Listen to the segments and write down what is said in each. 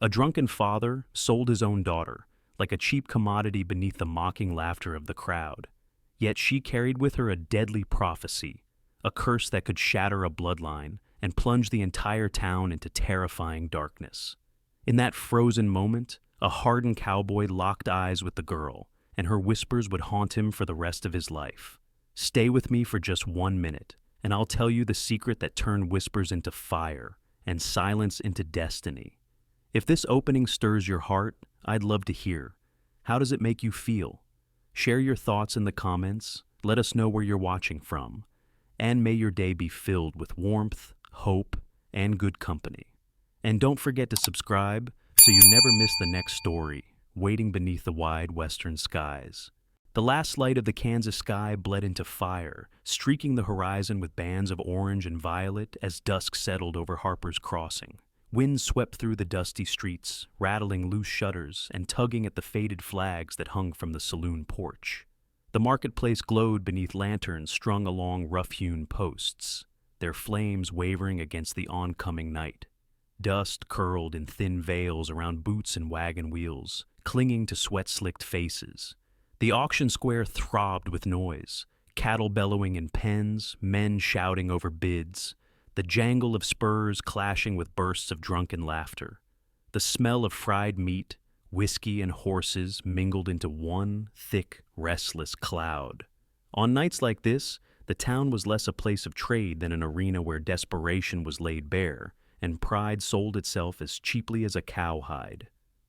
A drunken father sold his own daughter, like a cheap commodity beneath the mocking laughter of the crowd. Yet she carried with her a deadly prophecy, a curse that could shatter a bloodline and plunge the entire town into terrifying darkness. In that frozen moment, a hardened cowboy locked eyes with the girl, and her whispers would haunt him for the rest of his life. Stay with me for just 1 minute, and I'll tell you the secret that turned whispers into fire and silence into destiny. If this opening stirs your heart, I'd love to hear. How does it make you feel? Share your thoughts in the comments, let us know where you're watching from, and may your day be filled with warmth, hope, and good company. And don't forget to subscribe so you never miss the next story waiting beneath the wide western skies. The last light of the Kansas sky bled into fire, streaking the horizon with bands of orange and violet as dusk settled over Harper's Crossing. Wind swept through the dusty streets, rattling loose shutters and tugging at the faded flags that hung from the saloon porch. The marketplace glowed beneath lanterns strung along rough-hewn posts, their flames wavering against the oncoming night. Dust curled in thin veils around boots and wagon wheels, clinging to sweat-slicked faces. The auction square throbbed with noise, cattle bellowing in pens, men shouting over bids, the jangle of spurs clashing with bursts of drunken laughter. The smell of fried meat, whiskey, and horses mingled into one thick, restless cloud. On nights like this, the town was less a place of trade than an arena where desperation was laid bare, and pride sold itself as cheaply as a cowhide.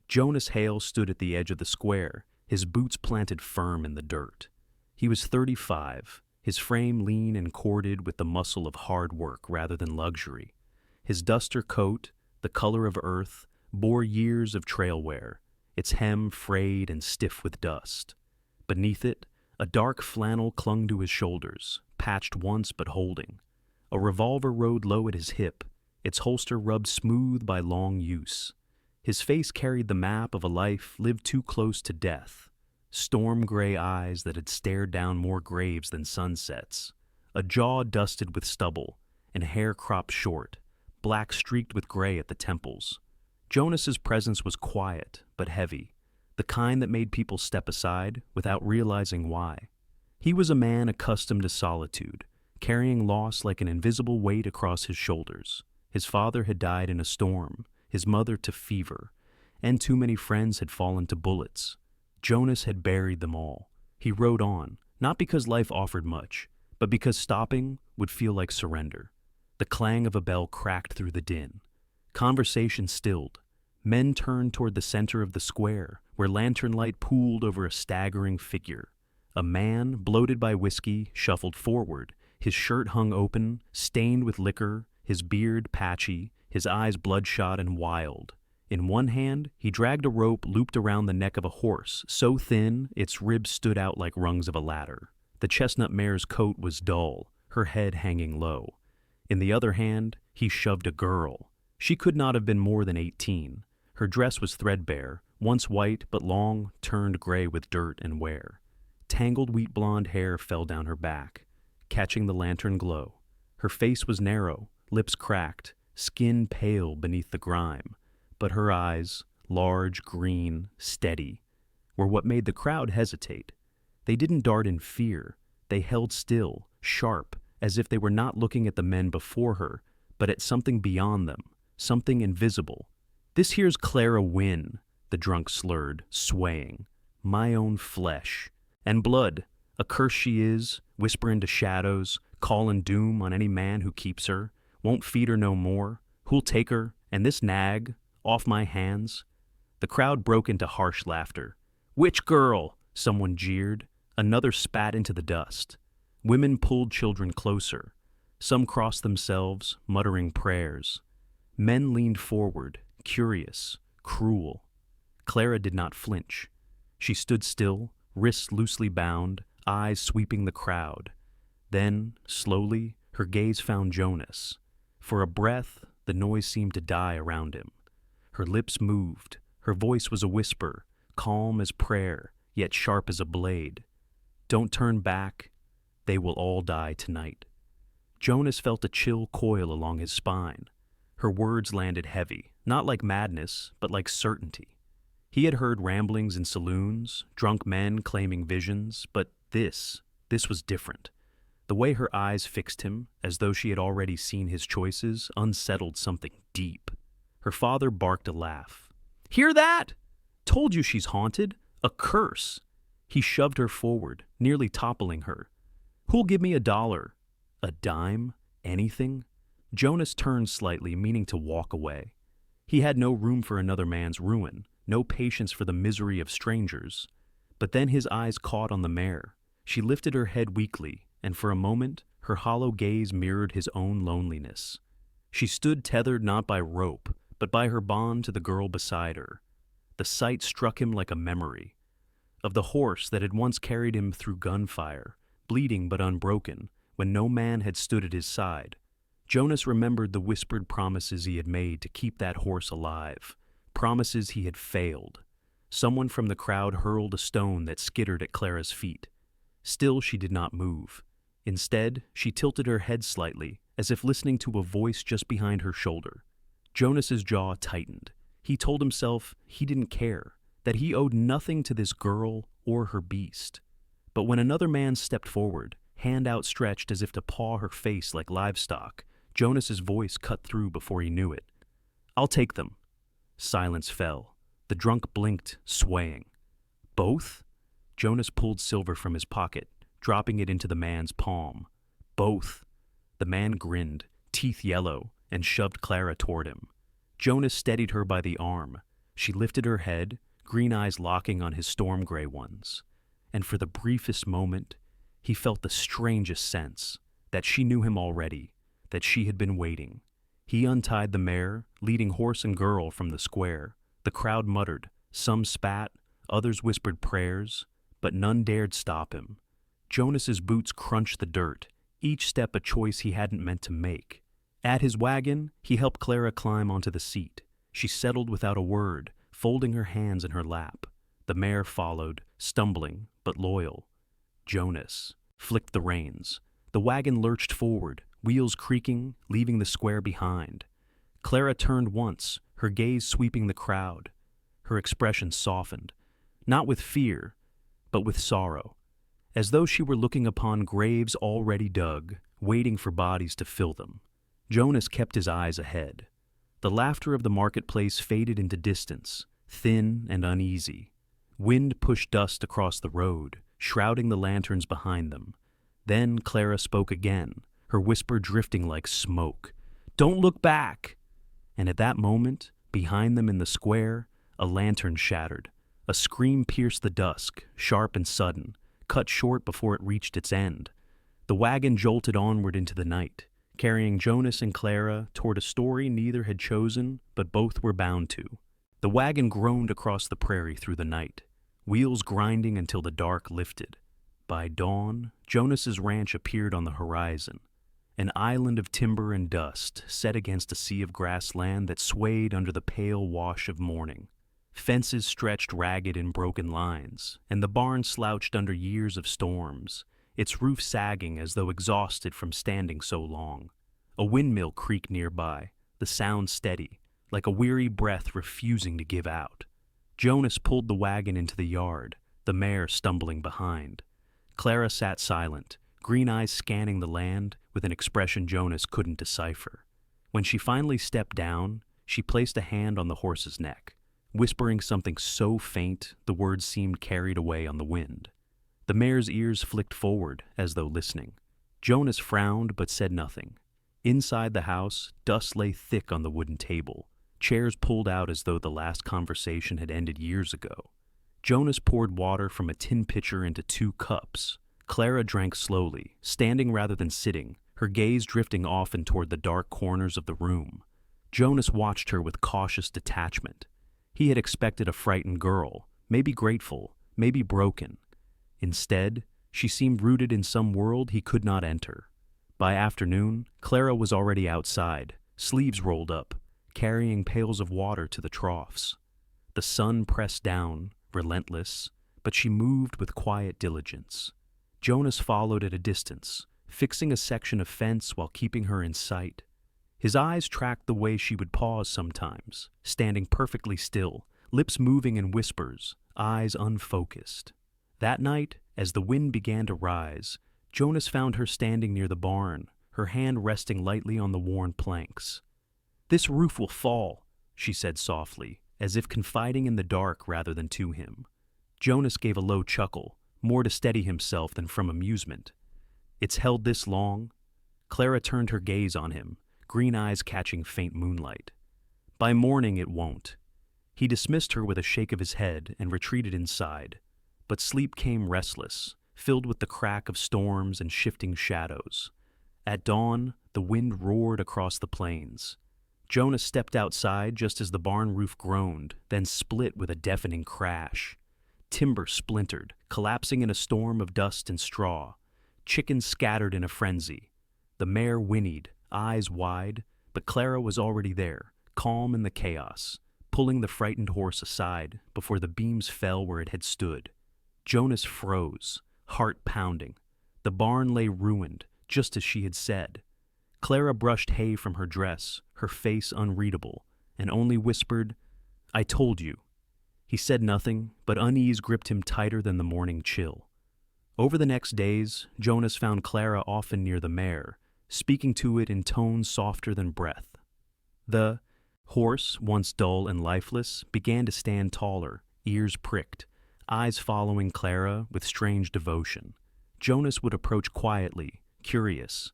Jonas Hale stood at the edge of the square, his boots planted firm in the dirt. He was 35, his frame lean and corded with the muscle of hard work rather than luxury. His duster coat, the color of earth, bore years of trail wear, its hem frayed and stiff with dust. Beneath it, a dark flannel clung to his shoulders, patched once but holding. A revolver rode low at his hip, its holster rubbed smooth by long use. His face carried the map of a life lived too close to death. Storm-gray eyes that had stared down more graves than sunsets, a jaw dusted with stubble, and hair cropped short, black streaked with gray at the temples. Jonas's presence was quiet but heavy, the kind that made people step aside without realizing why. He was a man accustomed to solitude, carrying loss like an invisible weight across his shoulders. His father had died in a storm, his mother to fever, and too many friends had fallen to bullets. Jonas had buried them all. He rode on, not because life offered much, but because stopping would feel like surrender. The clang of a bell cracked through the din. Conversation stilled. Men turned toward the center of the square, where lantern light pooled over a staggering figure. A man, bloated by whiskey, shuffled forward. His shirt hung open, stained with liquor, his beard patchy, his eyes bloodshot and wild. In one hand, he dragged a rope looped around the neck of a horse, so thin its ribs stood out like rungs of a ladder. The chestnut mare's coat was dull, her head hanging low. In the other hand, he shoved a girl. She could not have been more than 18. Her dress was threadbare, once white but long, turned gray with dirt and wear. Tangled wheat blonde hair fell down her back, catching the lantern glow. Her face was narrow, lips cracked, skin pale beneath the grime. But her eyes, large, green, steady, were what made the crowd hesitate. They didn't dart in fear. They held still, sharp, as if they were not looking at the men before her, but at something beyond them, something invisible. "This here's Clara Wynne," the drunk slurred, swaying. "My own flesh. And blood. A curse she is, whisperin' to shadows, callin' doom on any man who keeps her, won't feed her no more, who'll take her, and this nag, off my hands." The crowd broke into harsh laughter. "Which girl?" someone jeered. Another spat into the dust. Women pulled children closer. Some crossed themselves, muttering prayers. Men leaned forward, curious, cruel. Clara did not flinch. She stood still, wrists loosely bound, eyes sweeping the crowd. Then, slowly, her gaze found Jonas. For a breath, the noise seemed to die around him. Her lips moved. Her voice was a whisper, calm as prayer, yet sharp as a blade. "Don't turn back. They will all die tonight." Jonas felt a chill coil along his spine. Her words landed heavy, not like madness, but like certainty. He had heard ramblings in saloons, drunk men claiming visions, but this was different. The way her eyes fixed him, as though she had already seen his choices, unsettled something deep. Her father barked a laugh. "Hear that? Told you she's haunted. A curse." He shoved her forward, nearly toppling her. "Who'll give me $1? A dime? Anything?" Jonas turned slightly, meaning to walk away. He had no room for another man's ruin, no patience for the misery of strangers. But then his eyes caught on the mare. She lifted her head weakly, and for a moment, her hollow gaze mirrored his own loneliness. She stood tethered not by rope, but by her bond to the girl beside her. The sight struck him like a memory of the horse that had once carried him through gunfire, bleeding but unbroken, when no man had stood at his side. Jonas remembered the whispered promises he had made to keep that horse alive, promises he had failed. Someone from the crowd hurled a stone that skittered at Clara's feet. Still she did not move. Instead, she tilted her head slightly, as if listening to a voice just behind her shoulder. Jonas's jaw tightened. He told himself he didn't care, that he owed nothing to this girl or her beast. But when another man stepped forward, hand outstretched as if to paw her face like livestock, Jonas's voice cut through before he knew it. "I'll take them." Silence fell. The drunk blinked, swaying. "Both?" Jonas pulled silver from his pocket, dropping it into the man's palm. "Both." The man grinned, teeth yellow, and shoved Clara toward him. Jonas steadied her by the arm. She lifted her head, green eyes locking on his storm gray ones. And for the briefest moment, he felt the strangest sense, that she knew him already, that she had been waiting. He untied the mare, leading horse and girl from the square. The crowd muttered, some spat, others whispered prayers, but none dared stop him. Jonas's boots crunched the dirt, each step a choice he hadn't meant to make. At his wagon, he helped Clara climb onto the seat. She settled without a word, folding her hands in her lap. The mare followed, stumbling, but loyal. Jonas flicked the reins. The wagon lurched forward, wheels creaking, leaving the square behind. Clara turned once, her gaze sweeping the crowd. Her expression softened, not with fear, but with sorrow, as though she were looking upon graves already dug, waiting for bodies to fill them. Jonas kept his eyes ahead. The laughter of the marketplace faded into distance, thin and uneasy. Wind pushed dust across the road, shrouding the lanterns behind them. Then Clara spoke again, her whisper drifting like smoke. "Don't look back!" And at that moment, behind them in the square, a lantern shattered. A scream pierced the dusk, sharp and sudden, cut short before it reached its end. The wagon jolted onward into the night, carrying Jonas and Clara toward a story neither had chosen, but both were bound to. The wagon groaned across the prairie through the night, wheels grinding until the dark lifted. By dawn, Jonas's ranch appeared on the horizon, an island of timber and dust set against a sea of grassland that swayed under the pale wash of morning. Fences stretched ragged in broken lines, and the barn slouched under years of storms, its roof sagging as though exhausted from standing so long. A windmill creaked nearby, the sound steady, like a weary breath refusing to give out. Jonas pulled the wagon into the yard, the mare stumbling behind. Clara sat silent, green eyes scanning the land with an expression Jonas couldn't decipher. When she finally stepped down, she placed a hand on the horse's neck, whispering something so faint the words seemed carried away on the wind. The mare's ears flicked forward as though listening. Jonas frowned but said nothing. Inside the house, dust lay thick on the wooden table, chairs pulled out as though the last conversation had ended years ago. Jonas poured water from a tin pitcher into 2 cups. Clara drank slowly, standing rather than sitting, her gaze drifting often toward the dark corners of the room. Jonas watched her with cautious detachment. He had expected a frightened girl, maybe grateful, maybe broken. Instead, she seemed rooted in some world he could not enter. By afternoon, Clara was already outside, sleeves rolled up, carrying pails of water to the troughs. The sun pressed down, relentless, but she moved with quiet diligence. Jonas followed at a distance, fixing a section of fence while keeping her in sight. His eyes tracked the way she would pause sometimes, standing perfectly still, lips moving in whispers, eyes unfocused. That night, as the wind began to rise, Jonas found her standing near the barn, her hand resting lightly on the worn planks. "This roof will fall," she said softly, as if confiding in the dark rather than to him. Jonas gave a low chuckle, more to steady himself than from amusement. "It's held this long?" Clara turned her gaze on him, green eyes catching faint moonlight. "By morning it won't." He dismissed her with a shake of his head and retreated inside. But sleep came restless, filled with the crack of storms and shifting shadows. At dawn, the wind roared across the plains. Jonas stepped outside just as the barn roof groaned, then split with a deafening crash. Timber splintered, collapsing in a storm of dust and straw. Chickens scattered in a frenzy. The mare whinnied, eyes wide, but Clara was already there, calm in the chaos, pulling the frightened horse aside before the beams fell where it had stood. Jonas froze, heart pounding. The barn lay ruined, just as she had said. Clara brushed hay from her dress, her face unreadable, and only whispered, "I told you." He said nothing, but unease gripped him tighter than the morning chill. Over the next days, Jonas found Clara often near the mare, speaking to it in tones softer than breath. The horse, once dull and lifeless, began to stand taller, ears pricked, eyes following Clara with strange devotion. Jonas would approach quietly, curious,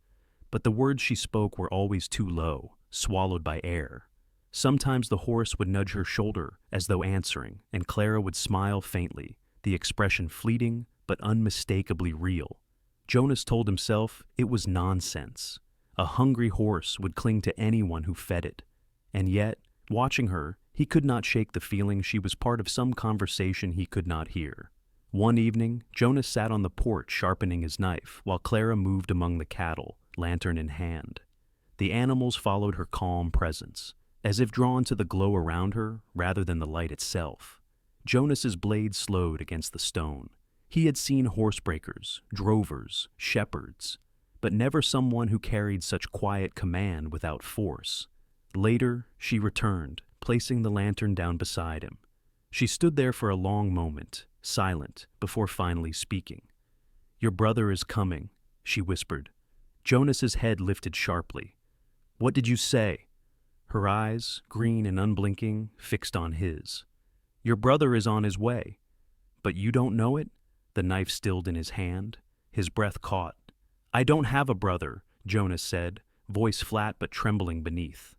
but the words she spoke were always too low, swallowed by air. Sometimes the horse would nudge her shoulder as though answering, and Clara would smile faintly, the expression fleeting but unmistakably real. Jonas told himself it was nonsense. A hungry horse would cling to anyone who fed it. And yet, watching her, he could not shake the feeling she was part of some conversation he could not hear. One evening, Jonas sat on the porch sharpening his knife while Clara moved among the cattle, lantern in hand. The animals followed her calm presence, as if drawn to the glow around her rather than the light itself. Jonas's blade slowed against the stone. He had seen horsebreakers, drovers, shepherds, but never someone who carried such quiet command without force. Later, she returned, placing the lantern down beside him. She stood there for a long moment, silent, before finally speaking. "Your brother is coming," she whispered. Jonas's head lifted sharply. "What did you say?" Her eyes, green and unblinking, fixed on his. "Your brother is on his way." "But you don't know it?" The knife stilled in his hand. His breath caught. "I don't have a brother," Jonas said, voice flat but trembling beneath.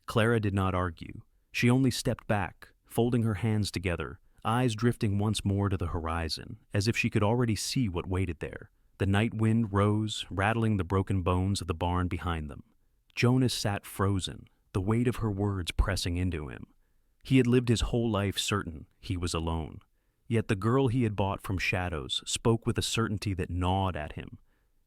Clara did not argue. She only stepped back, folding her hands together, eyes drifting once more to the horizon, as if she could already see what waited there. The night wind rose, rattling the broken bones of the barn behind them. Jonas sat frozen, the weight of her words pressing into him. He had lived his whole life certain he was alone. Yet the girl he had bought from shadows spoke with a certainty that gnawed at him.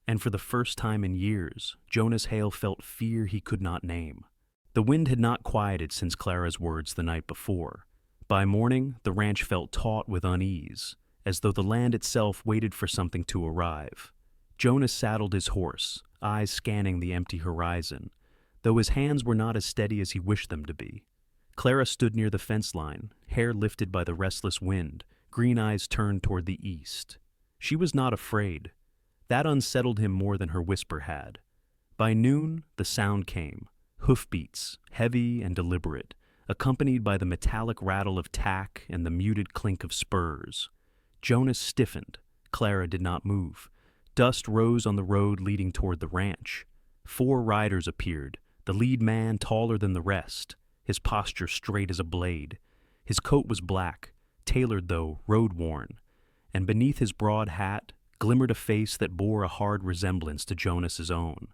And for the first time in years, Jonas Hale felt fear he could not name. The wind had not quieted since Clara's words the night before. By morning, the ranch felt taut with unease, as though the land itself waited for something to arrive. Jonas saddled his horse, eyes scanning the empty horizon, though his hands were not as steady as he wished them to be. Clara stood near the fence line, hair lifted by the restless wind, green eyes turned toward the east. She was not afraid. That unsettled him more than her whisper had. By noon, the sound came, hoofbeats, heavy and deliberate, accompanied by the metallic rattle of tack and the muted clink of spurs. Jonas stiffened. Clara did not move. Dust rose on the road leading toward the ranch. 4 riders appeared, the lead man taller than the rest, his posture straight as a blade. His coat was black, tailored though road-worn, and beneath his broad hat glimmered a face that bore a hard resemblance to Jonas's own.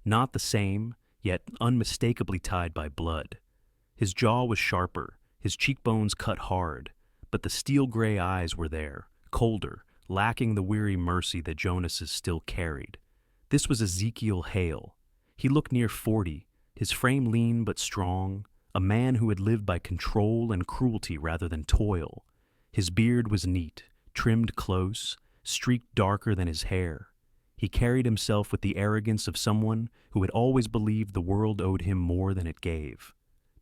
Not the same, yet unmistakably tied by blood. His jaw was sharper, his cheekbones cut hard, but the steel-gray eyes were there, colder, lacking the weary mercy that Jonas's still carried. This was Ezekiel Hale. He looked near 40, his frame lean but strong, a man who had lived by control and cruelty rather than toil. His beard was neat, trimmed close, streaked darker than his hair. He carried himself with the arrogance of someone who had always believed the world owed him more than it gave.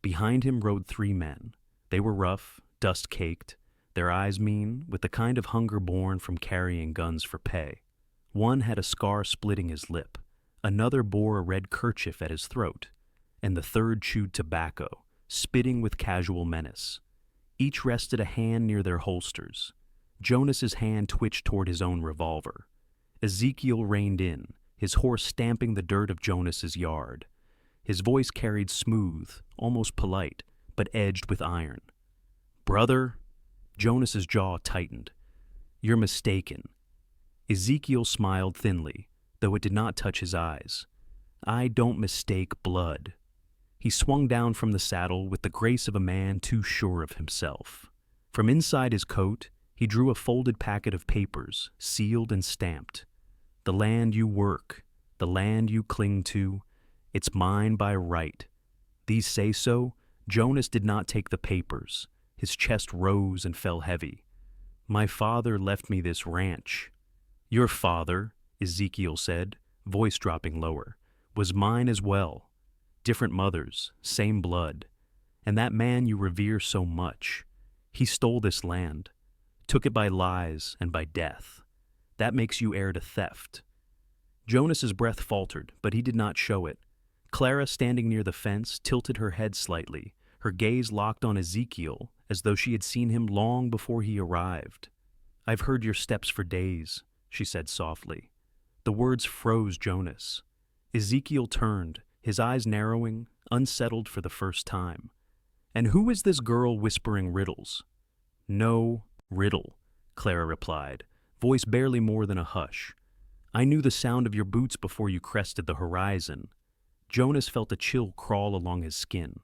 Behind him rode 3 men. They were rough, dust-caked, their eyes mean, with the kind of hunger born from carrying guns for pay. One had a scar splitting his lip, another bore a red kerchief at his throat, and the third chewed tobacco, spitting with casual menace. Each rested a hand near their holsters. Jonas's hand twitched toward his own revolver. Ezekiel reined in, his horse stamping the dirt of Jonas's yard. His voice carried smooth, almost polite, but edged with iron. "Brother," Jonas's jaw tightened. "You're mistaken." Ezekiel smiled thinly, though it did not touch his eyes. "I don't mistake blood." He swung down from the saddle with the grace of a man too sure of himself. From inside his coat, he drew a folded packet of papers, sealed and stamped. "The land you work, the land you cling to, it's mine by right." These say so. Jonas did not take the papers. His chest rose and fell heavy. "My father left me this ranch." "Your father," Ezekiel said, voice dropping lower, "was mine as well. Different mothers, same blood. And that man you revere so much, he stole this land. Took it by lies and by death. That makes you heir to theft." Jonas's breath faltered, but he did not show it. Clara, standing near the fence, tilted her head slightly, her gaze locked on Ezekiel, as though she had seen him long before he arrived. "I've heard your steps for days," she said softly. The words froze Jonas. Ezekiel turned, his eyes narrowing, unsettled for the first time. "And who is this girl whispering riddles?" "No riddle," Clara replied, voice barely more than a hush. "I knew the sound of your boots before you crested the horizon." Jonas felt a chill crawl along his skin.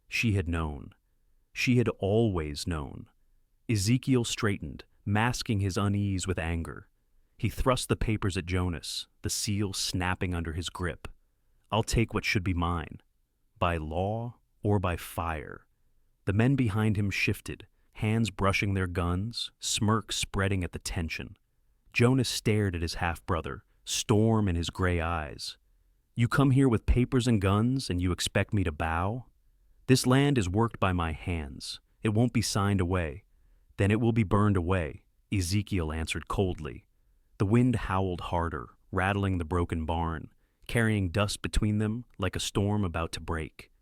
She had known. She had always known. Ezekiel straightened, masking his unease with anger. He thrust the papers at Jonas, the seal snapping under his grip. "I'll take what should be mine. By law or by fire." The men behind him shifted, hands brushing their guns, smirk spreading at the tension. Jonas stared at his half-brother, storm in his gray eyes. "You come here with papers and guns, and you expect me to bow? This land is worked by my hands. It won't be signed away. Then it will be burned away," Ezekiel answered coldly. The wind howled harder, rattling the broken barn, carrying dust between them like a storm about to break.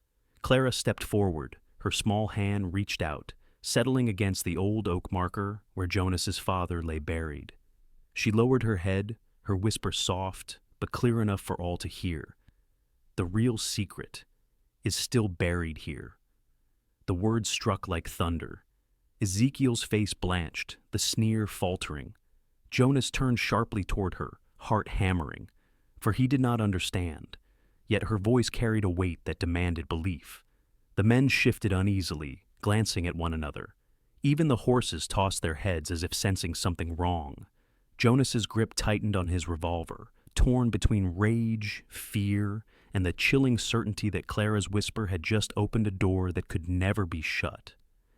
Clara stepped forward, her small hand reached out, settling against the old oak marker where Jonas's father lay buried. She lowered her head, her whisper soft, but clear enough for all to hear. "The real secret is still buried here." The words struck like thunder. Ezekiel's face blanched, the sneer faltering. Jonas turned sharply toward her, heart hammering, for he did not understand, yet her voice carried a weight that demanded belief. The men shifted uneasily, glancing at one another. Even the horses tossed their heads as if sensing something wrong. Jonas's grip tightened on his revolver, torn between rage, fear, and the chilling certainty that Clara's whisper had just opened a door that could never be shut.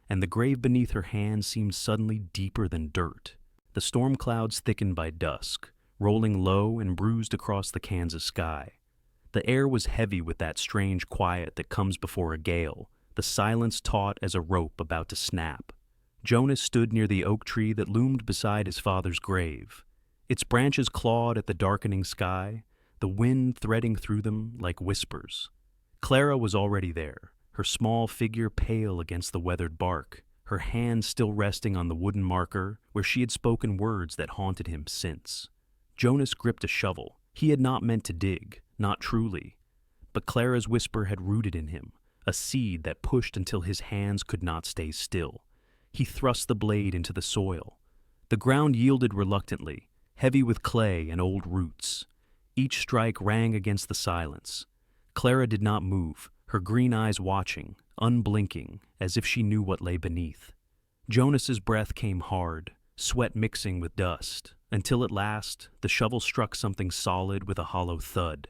And the grave beneath her hand seemed suddenly deeper than dirt. The storm clouds thickened by dusk, rolling low and bruised across the Kansas sky. The air was heavy with that strange quiet that comes before a gale, the silence taut as a rope about to snap. Jonas stood near the oak tree that loomed beside his father's grave. Its branches clawed at the darkening sky, the wind threading through them like whispers. Clara was already there, her small figure pale against the weathered bark, her hand still resting on the wooden marker where she had spoken words that haunted him since. Jonas gripped a shovel. He had not meant to dig, not truly. But Clara's whisper had rooted in him, a seed that pushed until his hands could not stay still. He thrust the blade into the soil. The ground yielded reluctantly, heavy with clay and old roots. Each strike rang against the silence. Clara did not move, her green eyes watching, unblinking, as if she knew what lay beneath. Jonas's breath came hard, sweat mixing with dust, until at last the shovel struck something solid with a hollow thud.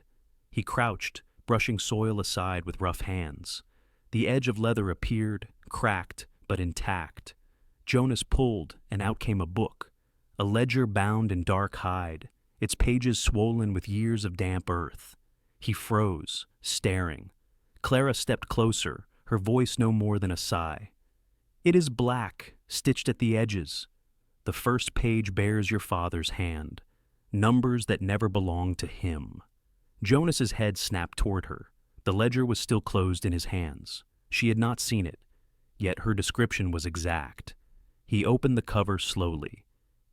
He crouched, brushing soil aside with rough hands. The edge of leather appeared, cracked, but intact. Jonas pulled, and out came a book, a ledger bound in dark hide, its pages swollen with years of damp earth. He froze, staring. Clara stepped closer, her voice no more than a sigh. "It is black, stitched at the edges. The first page bears your father's hand, numbers that never belonged to him." Jonas's head snapped toward her. The ledger was still closed in his hands. She had not seen it, yet her description was exact. He opened the cover slowly.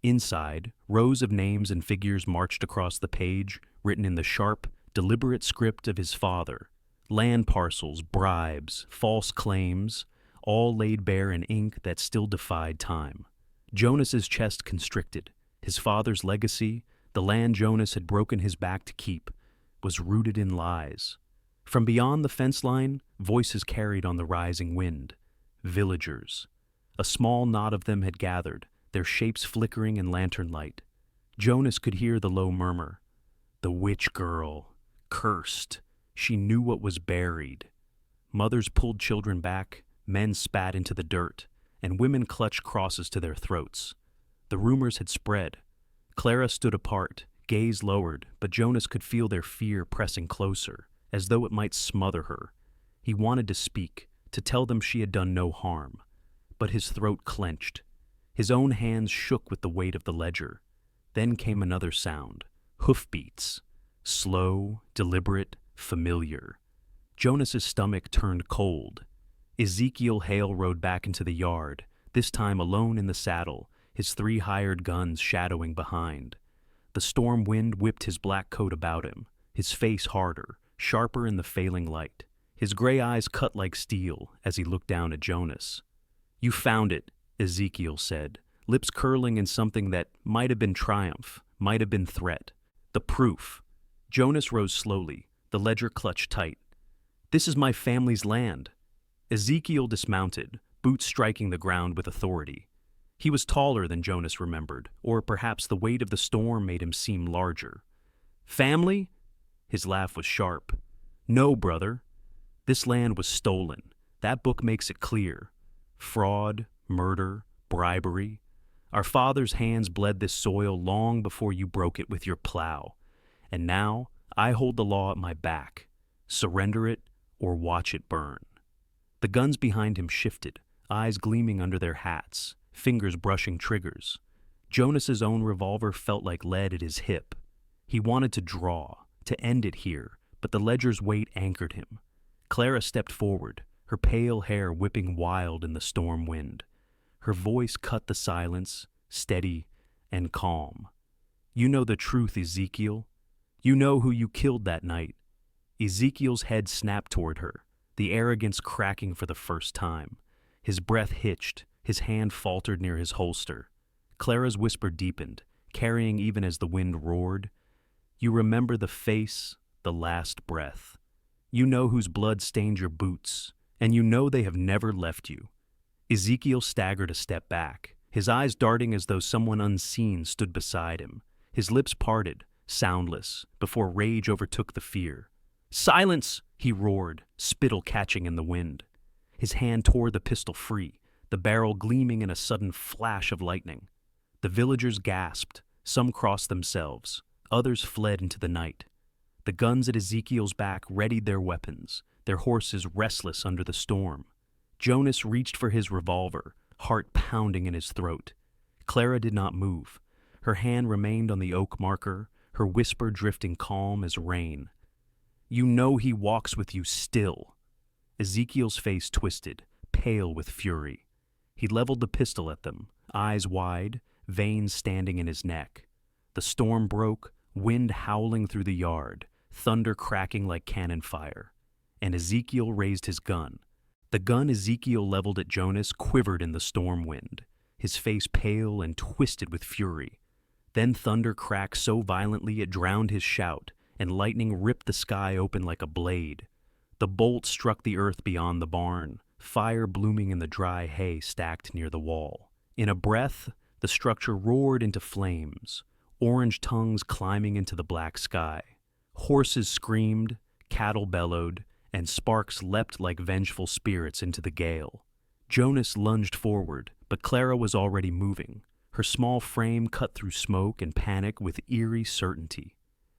Inside, rows of names and figures marched across the page, written in the sharp, deliberate script of his father. Land parcels, bribes, false claims, all laid bare in ink that still defied time. Jonas's chest constricted. His father's legacy, the land Jonas had broken his back to keep, was rooted in lies. From beyond the fence line, voices carried on the rising wind. Villagers. A small knot of them had gathered, their shapes flickering in lantern light. Jonas could hear the low murmur. The witch girl. Cursed. She knew what was buried. Mothers pulled children back, men spat into the dirt, and women clutched crosses to their throats. The rumors had spread. Clara stood apart, gaze lowered, but Jonas could feel their fear pressing closer, as though it might smother her. He wanted to speak, to tell them she had done no harm, but his throat clenched. His own hands shook with the weight of the ledger. Then came another sound, hoofbeats, slow, deliberate, familiar. Jonas's stomach turned cold. Ezekiel Hale rode back into the yard, this time alone in the saddle, his 3 hired guns shadowing behind. The storm wind whipped his black coat about him, his face harder, sharper in the failing light. His gray eyes cut like steel as he looked down at Jonas. "You found it," Ezekiel said, lips curling in something that might have been triumph, might have been threat. "The proof." Jonas rose slowly, the ledger clutched tight. "This is my family's land." Ezekiel dismounted, boots striking the ground with authority. He was taller than Jonas remembered, or perhaps the weight of the storm made him seem larger. "Family?" His laugh was sharp. "No, brother. This land was stolen. That book makes it clear. Fraud, murder, bribery. Our fathers' hands bled this soil long before you broke it with your plow. And now I hold the law at my back. Surrender it or watch it burn." The guns behind him shifted, eyes gleaming under their hats, fingers brushing triggers. Jonas's own revolver felt like lead at his hip. He wanted to draw, to end it here, but the ledger's weight anchored him. Clara stepped forward, her pale hair whipping wild in the storm wind. Her voice cut the silence, steady and calm. "You know the truth, Ezekiel. You know who you killed that night." Ezekiel's head snapped toward her, the arrogance cracking for the first time. His breath hitched, his hand faltered near his holster. Clara's whisper deepened, carrying even as the wind roared. "You remember the face, the last breath. You know whose blood stained your boots, and you know they have never left you." Ezekiel staggered a step back, his eyes darting as though someone unseen stood beside him. His lips parted, soundless, before rage overtook the fear. "Silence!" he roared, spittle catching in the wind. His hand tore the pistol free, the barrel gleaming in a sudden flash of lightning. The villagers gasped, some crossed themselves, others fled into the night. The guns at Ezekiel's back readied their weapons, their horses restless under the storm. Jonas reached for his revolver, heart pounding in his throat. Clara did not move. Her hand remained on the oak marker, her whisper drifting calm as rain. "You know he walks with you still." Ezekiel's face twisted, pale with fury. He leveled the pistol at them, eyes wide, veins standing in his neck. The storm broke, wind howling through the yard, thunder cracking like cannon fire. And Ezekiel raised his gun. The gun Ezekiel leveled at Jonas quivered in the storm wind, his face pale and twisted with fury. Then thunder cracked so violently it drowned his shout, and lightning ripped the sky open like a blade. The bolt struck the earth beyond the barn, fire blooming in the dry hay stacked near the wall. In a breath, the structure roared into flames, orange tongues climbing into the black sky. Horses screamed, cattle bellowed, and sparks leapt like vengeful spirits into the gale. Jonas lunged forward, but Clara was already moving. her small frame cut through smoke and panic with eerie certainty.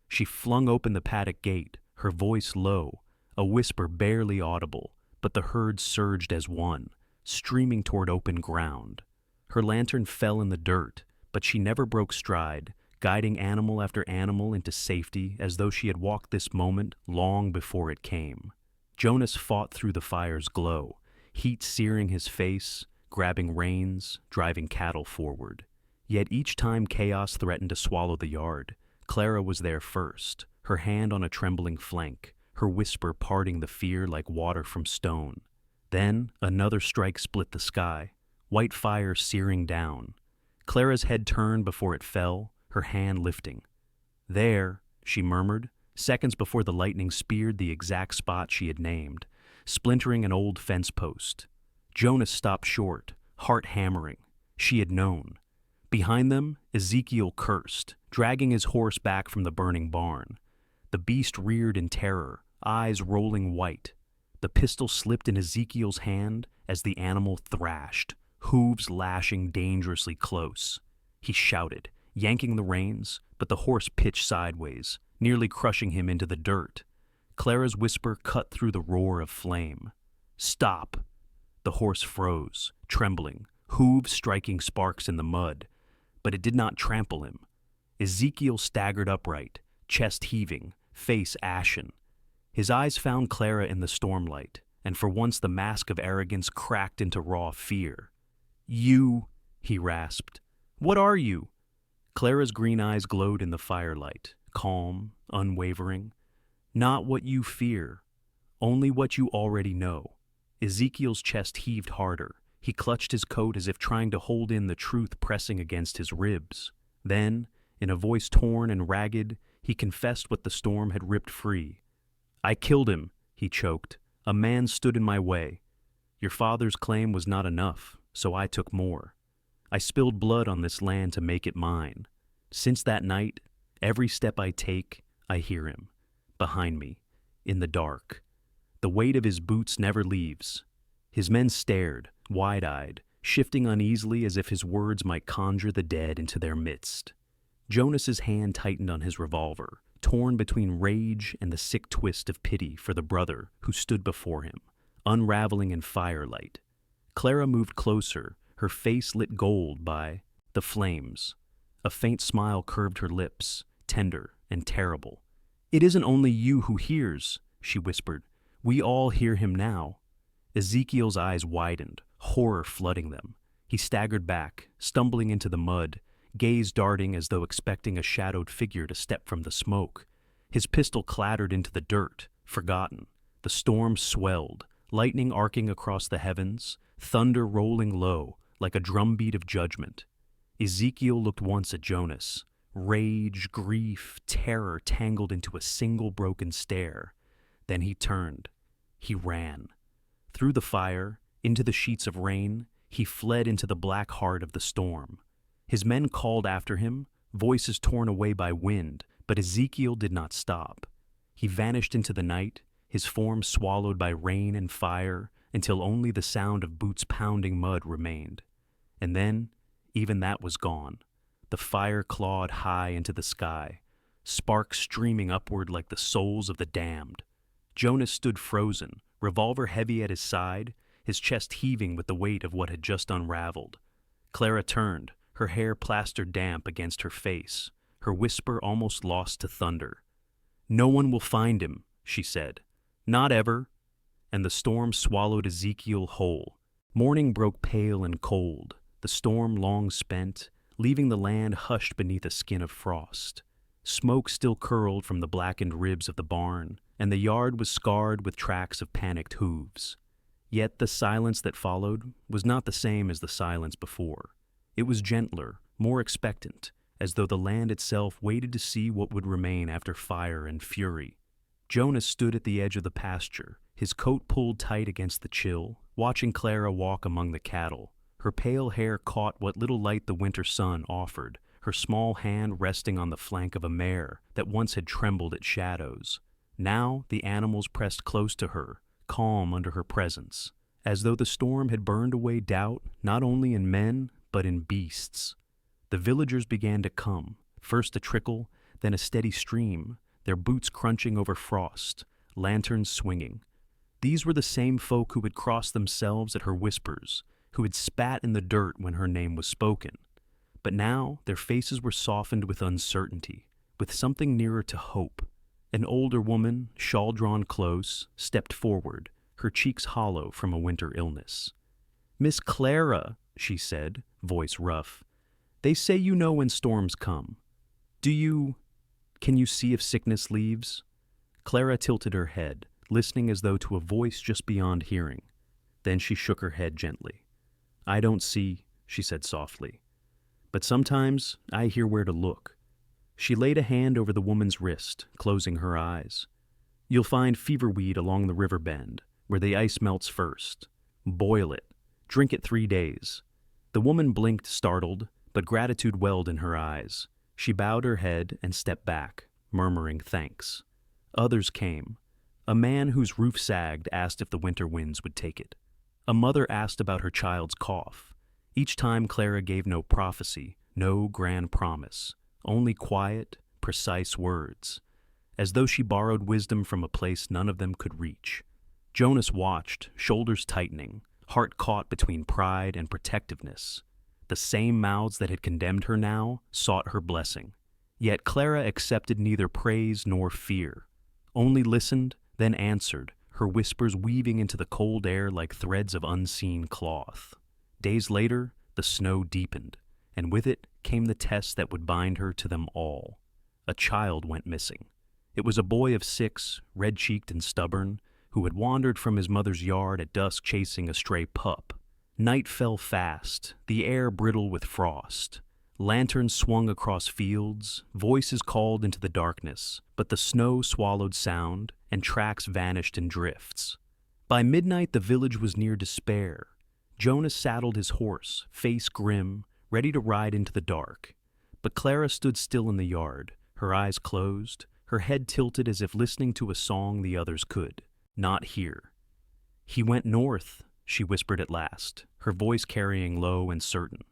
She flung open the paddock gate, her voice low, a whisper barely audible, but the herd surged as one, streaming toward open ground. Her lantern fell in the dirt, but she never broke stride, guiding animal after animal into safety as though she had walked this moment long before it came. Jonas fought through the fire's glow, heat searing his face, grabbing reins, driving cattle forward. Yet each time chaos threatened to swallow the yard, Clara was there first, her hand on a trembling flank, her whisper parting the fear like water from stone. Then another strike split the sky, white fire searing down. Clara's head turned before it fell, her hand lifting. "There," she murmured, seconds before the lightning speared the exact spot she had named, splintering an old fence post. Jonas stopped short, heart hammering. She had known. Behind them, Ezekiel cursed, dragging his horse back from the burning barn. The beast reared in terror, eyes rolling white. The pistol slipped in Ezekiel's hand as the animal thrashed, hooves lashing dangerously close. He shouted, yanking the reins, but the horse pitched sideways, nearly crushing him into the dirt. Clara's whisper cut through the roar of flame. "Stop!" The horse froze, trembling, hooves striking sparks in the mud, but it did not trample him. Ezekiel staggered upright, chest heaving, face ashen. His eyes found Clara in the stormlight, and for once the mask of arrogance cracked into raw fear. "You," he rasped. "What are you?" Clara's green eyes glowed in the firelight, calm, unwavering. "Not what you fear, only what you already know." Ezekiel's chest heaved harder. He clutched his coat as if trying to hold in the truth pressing against his ribs. Then, in a voice torn and ragged, he confessed what the storm had ripped free. "I killed him," he choked. "A man stood in my way. Your father's claim was not enough, so I took more. I spilled blood on this land to make it mine. Since that night, every step I take, I hear him. Behind me, in the dark. The weight of his boots never leaves." His men stared, wide-eyed, shifting uneasily as if his words might conjure the dead into their midst. Jonas's hand tightened on his revolver, torn between rage and the sick twist of pity for the brother who stood before him, unraveling in firelight. Clara moved closer, her face lit gold by the flames. A faint smile curved her lips, tender and terrible. "It isn't only you who hears," she whispered. "We all hear him now." Ezekiel's eyes widened, horror flooding them. He staggered back, stumbling into the mud, gaze darting as though expecting a shadowed figure to step from the smoke. His pistol clattered into the dirt, forgotten. The storm swelled, lightning arcing across the heavens, thunder rolling low, like a drumbeat of judgment. Ezekiel looked once at Jonas. Rage, grief, terror tangled into a single broken stare. Then he turned. He ran. Through the fire, into the sheets of rain, he fled into the black heart of the storm. His men called after him, voices torn away by wind, but Ezekiel did not stop. He vanished into the night, his form swallowed by rain and fire, until only the sound of boots pounding mud remained. And then, even that was gone. The fire clawed high into the sky, sparks streaming upward like the souls of the damned. Jonas stood frozen, revolver heavy at his side, his chest heaving with the weight of what had just unraveled. Clara turned, her hair plastered damp against her face, her whisper almost lost to thunder. "No one will find him," she said. "Not ever." And the storm swallowed Ezekiel whole. Morning broke pale and cold, the storm long spent, leaving the land hushed beneath a skin of frost. Smoke still curled from the blackened ribs of the barn, and the yard was scarred with tracks of panicked hooves. Yet the silence that followed was not the same as the silence before. It was gentler, more expectant, as though the land itself waited to see what would remain after fire and fury. Jonas stood at the edge of the pasture, his coat pulled tight against the chill, watching Clara walk among the cattle. Her pale hair caught what little light the winter sun offered, her small hand resting on the flank of a mare that once had trembled at shadows. Now the animals pressed close to her, calm under her presence, as though the storm had burned away doubt not only in men, but in beasts. The villagers began to come, first a trickle, then a steady stream, their boots crunching over frost, lanterns swinging. These were the same folk who had crossed themselves at her whispers, who had spat in the dirt when her name was spoken. But now their faces were softened with uncertainty, with something nearer to hope. An older woman, shawl drawn close, stepped forward, her cheeks hollow from a winter illness. "Miss Clara," she said, voice rough, "they say you know when storms come. Can you see if sickness leaves?" Clara tilted her head, listening as though to a voice just beyond hearing. Then she shook her head gently. "I don't see," she said softly. "But sometimes I hear where to look." She laid a hand over the woman's wrist, closing her eyes. "You'll find feverweed along the river bend, where the ice melts first. Boil it. Drink it 3 days." The woman blinked, startled, but gratitude welled in her eyes. She bowed her head and stepped back, murmuring thanks. Others came. A man whose roof sagged asked if the winter winds would take it. A mother asked about her child's cough. Each time Clara gave no prophecy, no grand promise, only quiet, precise words, as though she borrowed wisdom from a place none of them could reach. Jonas watched, shoulders tightening, heart caught between pride and protectiveness. The same mouths that had condemned her now sought her blessing. Yet Clara accepted neither praise nor fear, only listened, then answered, her whispers weaving into the cold air like threads of unseen cloth. Days later, the snow deepened, and with it came the test that would bind her to them all. A child went missing. It was a boy of 6, red-cheeked and stubborn, who had wandered from his mother's yard at dusk chasing a stray pup. Night fell fast, the air brittle with frost. Lanterns swung across fields, voices called into the darkness, but the snow swallowed sound, and tracks vanished in drifts. By midnight the village was near despair. Jonas saddled his horse, face grim, ready to ride into the dark. But Clara stood still in the yard, her eyes closed, her head tilted as if listening to a song the others could not hear. "He went north," she whispered at last, her voice carrying low and certain.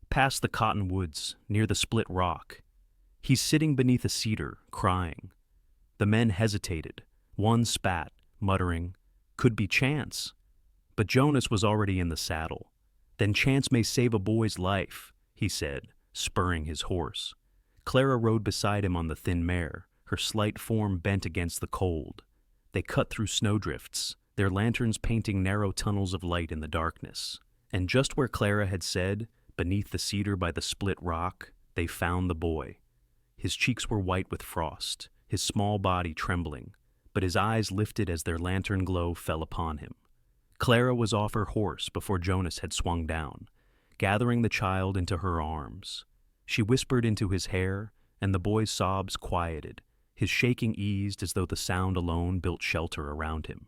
"Past the cottonwoods, near the split rock. He's sitting beneath a cedar, crying." The men hesitated. One spat, muttering, "Could be chance." But Jonas was already in the saddle. "Then chance may save a boy's life," he said, spurring his horse. Clara rode beside him on the thin mare, her slight form bent against the cold. They cut through snowdrifts, their lanterns painting narrow tunnels of light in the darkness. And just where Clara had said, beneath the cedar by the split rock, they found the boy. His cheeks were white with frost, his small body trembling, but his eyes lifted as their lantern glow fell upon him. Clara was off her horse before Jonas had swung down, gathering the child into her arms. She whispered into his hair, and the boy's sobs quieted, his shaking eased as though the sound alone built shelter around him.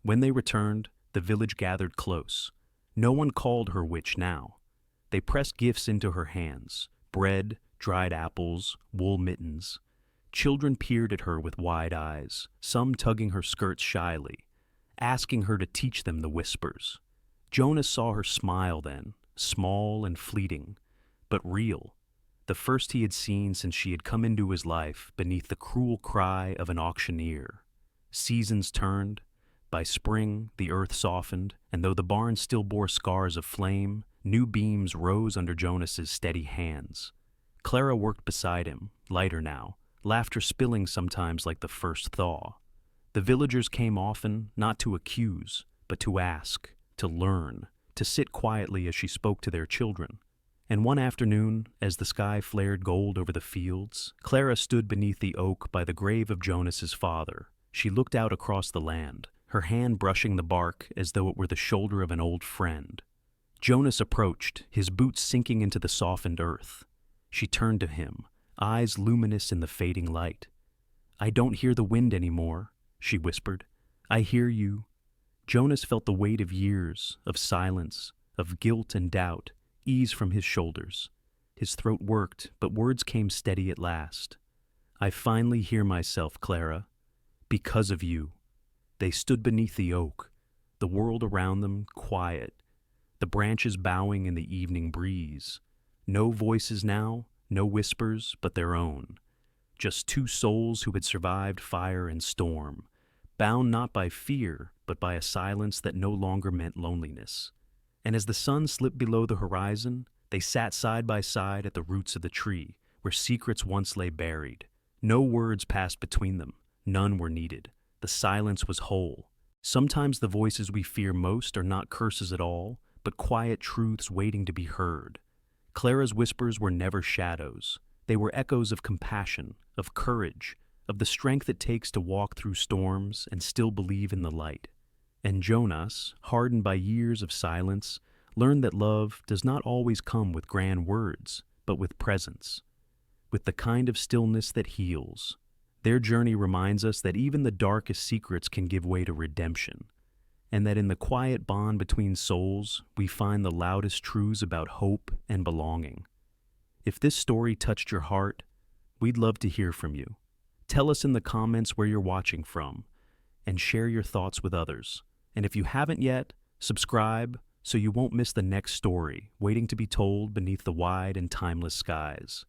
When they returned, the village gathered close. No one called her witch now. They pressed gifts into her hands, bread, dried apples, wool mittens. Children peered at her with wide eyes, some tugging her skirts shyly, asking her to teach them the whispers. Jonas saw her smile then, small and fleeting, but real, the first he had seen since she had come into his life beneath the cruel cry of an auctioneer. Seasons turned. By spring, the earth softened, and though the barn still bore scars of flame, new beams rose under Jonas's steady hands. Clara worked beside him, lighter now, laughter spilling sometimes like the first thaw. The villagers came often, not to accuse, but to ask, to learn, to sit quietly as she spoke to their children. And one afternoon, as the sky flared gold over the fields, Clara stood beneath the oak by the grave of Jonas's father. She looked out across the land, her hand brushing the bark as though it were the shoulder of an old friend. Jonas approached, his boots sinking into the softened earth. She turned to him, eyes luminous in the fading light. "I don't hear the wind anymore," she whispered. "I hear you." Jonas felt the weight of years, of silence, of guilt and doubt, ease from his shoulders. His throat worked, but words came steady at last. "I finally hear myself, Clara. Because of you." They stood beneath the oak, the world around them quiet, the branches bowing in the evening breeze. No voices now, no whispers, but their own. Just two souls who had survived fire and storm, bound not by fear, but by a silence that no longer meant loneliness. And as the sun slipped below the horizon, they sat side by side at the roots of the tree, where secrets once lay buried. No words passed between them, none were needed. The silence was whole. Sometimes the voices we fear most are not curses at all, but quiet truths waiting to be heard. Clara's whispers were never shadows. They were echoes of compassion, of courage, of the strength it takes to walk through storms and still believe in the light. And Jonas, hardened by years of silence, learned that love does not always come with grand words, but with presence, with the kind of stillness that heals. Their journey reminds us that even the darkest secrets can give way to redemption, and that in the quiet bond between souls, we find the loudest truths about hope and belonging. If this story touched your heart, we'd love to hear from you. Tell us in the comments where you're watching from, and share your thoughts with others. And if you haven't yet, subscribe so you won't miss the next story waiting to be told beneath the wide and timeless skies.